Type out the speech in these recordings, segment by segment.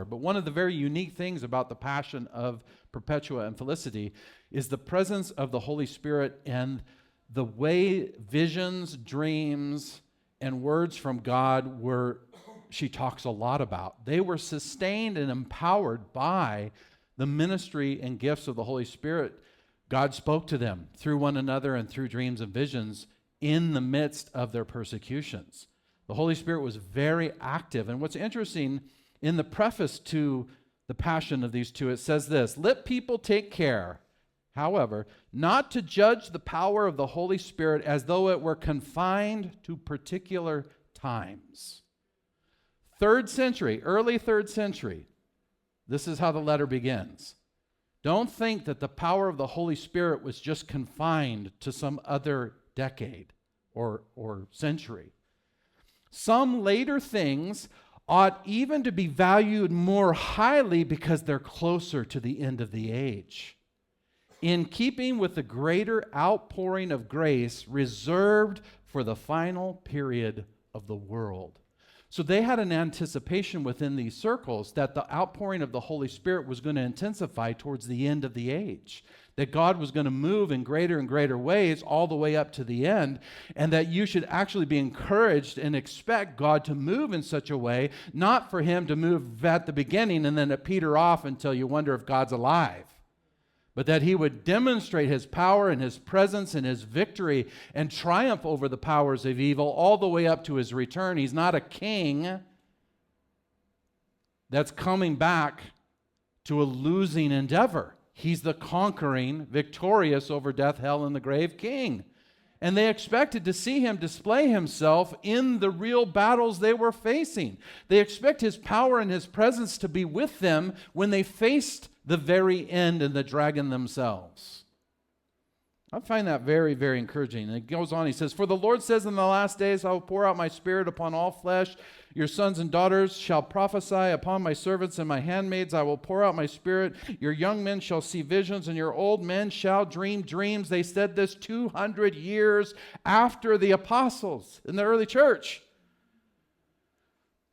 But one of the very unique things about the passion of Perpetua and Felicity is the presence of the Holy Spirit and the way visions, dreams, and words from God she talks a lot about. They were sustained and empowered by the ministry and gifts of the Holy Spirit. God spoke to them through one another and through dreams and visions in the midst of their persecutions. The Holy Spirit was very active. And what's interesting, in the preface to the passion of these two, it says this: let people take care, however, not to judge the power of the Holy Spirit as though it were confined to particular times. 3rd century, early 3rd century, this is how the letter begins. Don't think that the power of the Holy Spirit was just confined to some other decade or century. Some later things ought even to be valued more highly because they're closer to the end of the age, in keeping with the greater outpouring of grace reserved for the final period of the world. So they had an anticipation within these circles that the outpouring of the Holy Spirit was going to intensify towards the end of the age, that God was going to move in greater and greater ways all the way up to the end, and that you should actually be encouraged and expect God to move in such a way, not for him to move at the beginning and then to peter off until you wonder if God's alive, but that he would demonstrate his power and his presence and his victory and triumph over the powers of evil all the way up to his return. He's not a king that's coming back to a losing endeavor. He's the conquering, victorious over death, hell, and the grave king. And they expected to see him display himself in the real battles they were facing. They expect his power and his presence to be with them when they faced the very end and the dragon themselves. I find that very, very encouraging. And it goes on, he says, for the Lord says, in the last days I will pour out my spirit upon all flesh. Your sons and daughters shall prophesy. Upon my servants and my handmaids I will pour out my spirit. Your young men shall see visions, and your old men shall dream dreams. They said this 200 years after the apostles in the early church.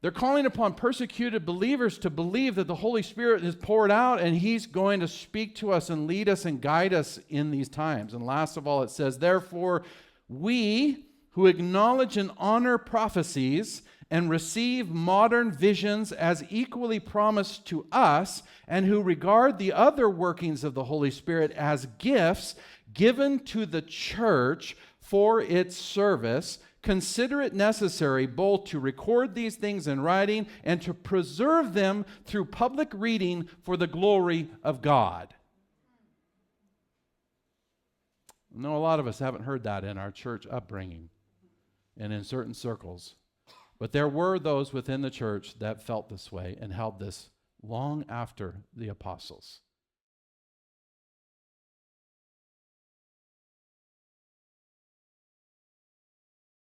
They're calling upon persecuted believers to believe that the Holy Spirit is poured out and he's going to speak to us and lead us and guide us in these times. And last of all, it says, therefore, we who acknowledge and honor prophecies and receive modern visions as equally promised to us, and who regard the other workings of the Holy Spirit as gifts given to the church for its service, consider it necessary both to record these things in writing and to preserve them through public reading for the glory of God. I know a lot of us haven't heard that in our church upbringing and in certain circles. But there were those within the church that felt this way and held this long after the apostles.